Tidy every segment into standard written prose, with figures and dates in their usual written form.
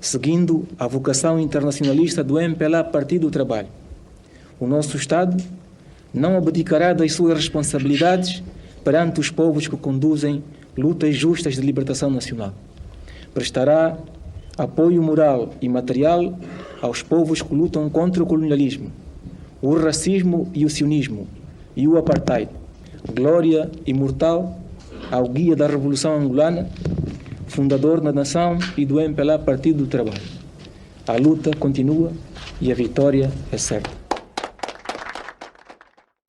seguindo a vocação internacionalista do MPLA Partido do Trabalho. O nosso Estado não abdicará das suas responsabilidades perante os povos que conduzem lutas justas de libertação nacional. Prestará apoio moral e material aos povos que lutam contra o colonialismo, o racismo e o sionismo e o apartheid. Glória imortal ao guia da Revolução Angolana, fundador da nação e do MPLA Partido do Trabalho. A luta continua e a vitória é certa.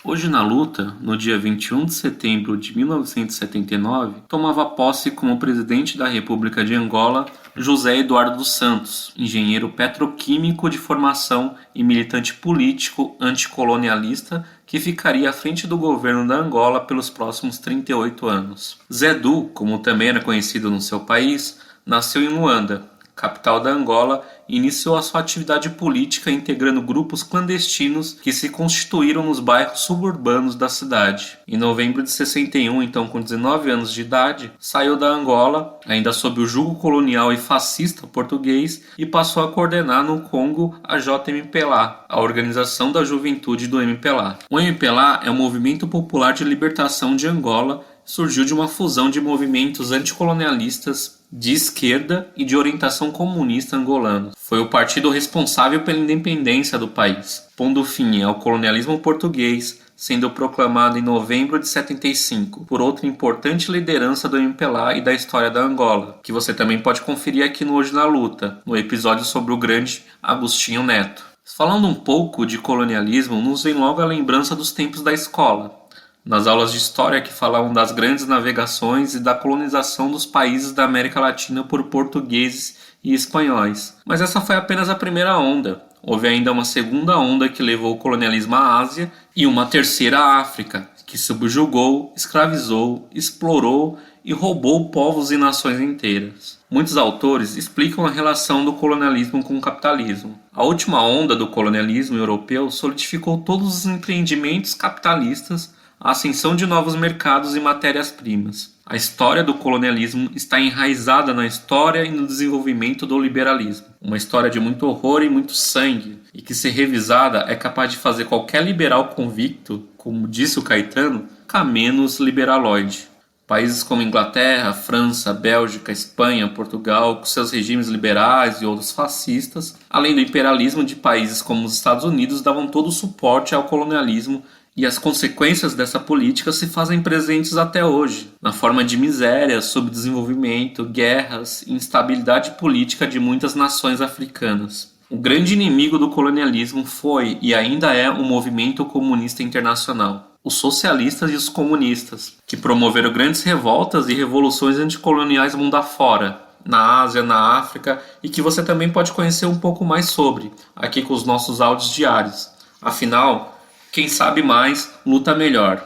Hoje na luta, no dia 21 de setembro de 1979, tomava posse como presidente da República de Angola José Eduardo dos Santos, engenheiro petroquímico de formação e militante político anticolonialista que ficaria à frente do governo da Angola pelos próximos 38 anos. Zé Du, como também era conhecido no seu país, nasceu em Luanda, capital da Angola, e iniciou a sua atividade política integrando grupos clandestinos que se constituíram nos bairros suburbanos da cidade. Em novembro de 61, então com 19 anos de idade, saiu da Angola, ainda sob o jugo colonial e fascista português, e passou a coordenar no Congo a JMPLA, a Organização da Juventude do MPLA. O MPLA é um movimento popular de libertação de Angola, surgiu de uma fusão de movimentos anticolonialistas de esquerda e de orientação comunista angolanos. Foi o partido responsável pela independência do país, pondo fim ao colonialismo português, sendo proclamado em novembro de 75 por outra importante liderança do MPLA e da história da Angola, que você também pode conferir aqui no Hoje na Luta, no episódio sobre o grande Agostinho Neto. Falando um pouco de colonialismo, nos vem logo a lembrança dos tempos da escola, nas aulas de história que falavam das grandes navegações e da colonização dos países da América Latina por portugueses e espanhóis. Mas essa foi apenas a primeira onda. Houve ainda uma segunda onda que levou o colonialismo à Ásia e uma terceira à África, que subjugou, escravizou, explorou e roubou povos e nações inteiras. Muitos autores explicam a relação do colonialismo com o capitalismo. A última onda do colonialismo europeu solidificou todos os empreendimentos capitalistas, a ascensão de novos mercados e matérias-primas. A história do colonialismo está enraizada na história e no desenvolvimento do liberalismo. Uma história de muito horror e muito sangue, e que, se revisada, é capaz de fazer qualquer liberal convicto, como disse o Caetano, cá menos liberaloide. Países como Inglaterra, França, Bélgica, Espanha, Portugal, com seus regimes liberais e outros fascistas, além do imperialismo de países como os Estados Unidos, davam todo o suporte ao colonialismo, e as consequências dessa política se fazem presentes até hoje, na forma de miséria, subdesenvolvimento, guerras e instabilidade política de muitas nações africanas. O grande inimigo do colonialismo foi e ainda é o movimento comunista internacional, os socialistas e os comunistas, que promoveram grandes revoltas e revoluções anticoloniais mundo afora, na Ásia, na África, e que você também pode conhecer um pouco mais sobre, aqui com os nossos áudios diários. Afinal, quem sabe mais, luta melhor.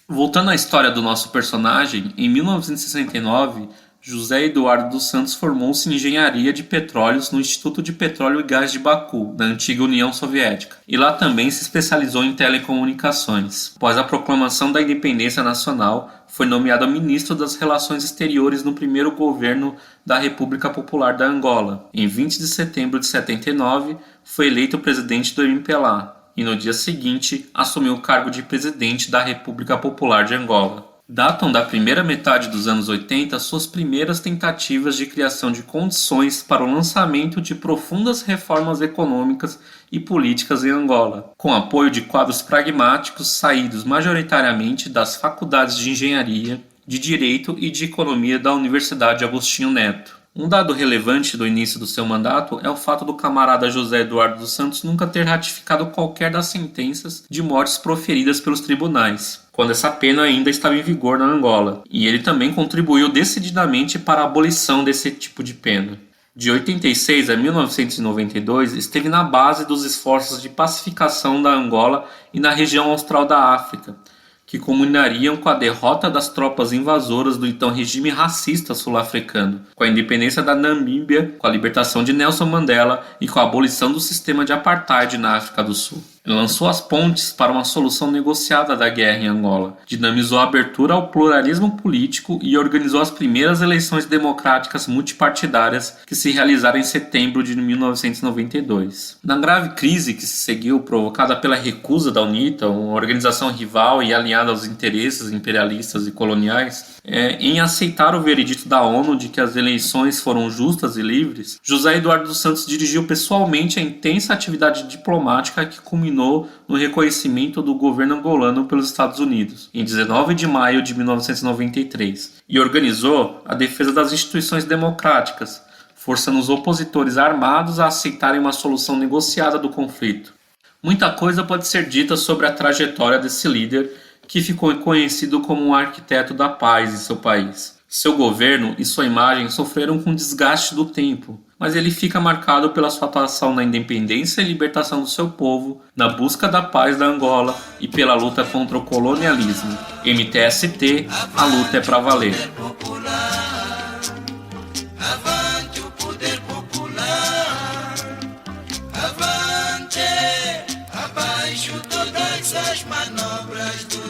Voltando à história do nosso personagem, em 1969, José Eduardo dos Santos formou-se em engenharia de petróleos no Instituto de Petróleo e Gás de Baku, da antiga União Soviética, e lá também se especializou em telecomunicações. Após a proclamação da independência nacional, foi nomeado ministro das Relações Exteriores no primeiro governo da República Popular da Angola. Em 20 de setembro de 79, foi eleito presidente do MPLA, e no dia seguinte assumiu o cargo de presidente da República Popular de Angola. Datam da primeira metade dos anos 80 suas primeiras tentativas de criação de condições para o lançamento de profundas reformas econômicas e políticas em Angola, com apoio de quadros pragmáticos saídos majoritariamente das faculdades de engenharia, de direito e de economia da Universidade Agostinho Neto. Um dado relevante do início do seu mandato é o fato do camarada José Eduardo dos Santos nunca ter ratificado qualquer das sentenças de mortes proferidas pelos tribunais, quando essa pena ainda estava em vigor na Angola, e ele também contribuiu decididamente para a abolição desse tipo de pena. De 86 a 1992, esteve na base dos esforços de pacificação da Angola e na região austral da África, que culminariam com a derrota das tropas invasoras do então regime racista sul-africano, com a independência da Namíbia, com a libertação de Nelson Mandela e com a abolição do sistema de apartheid na África do Sul. Ele lançou as pontes para uma solução negociada da guerra em Angola, dinamizou a abertura ao pluralismo político e organizou as primeiras eleições democráticas multipartidárias que se realizaram em setembro de 1992. Na grave crise que se seguiu, provocada pela recusa da UNITA, uma organização rival e alinhada aos interesses imperialistas e coloniais, em aceitar o veredito da ONU de que as eleições foram justas e livres, José Eduardo dos Santos dirigiu pessoalmente a intensa atividade diplomática que culminou no reconhecimento do governo angolano pelos Estados Unidos, em 19 de maio de 1993, e organizou a defesa das instituições democráticas, forçando os opositores armados a aceitarem uma solução negociada do conflito. Muita coisa pode ser dita sobre a trajetória desse líder, que ficou conhecido como um arquiteto da paz em seu país. Seu governo e sua imagem sofreram com o desgaste do tempo, mas ele fica marcado pela sua atuação na independência e libertação do seu povo, na busca da paz da Angola e pela luta contra o colonialismo. MTST, a luta é pra valer. Avante o poder popular, avante, abaixo todas as manobras do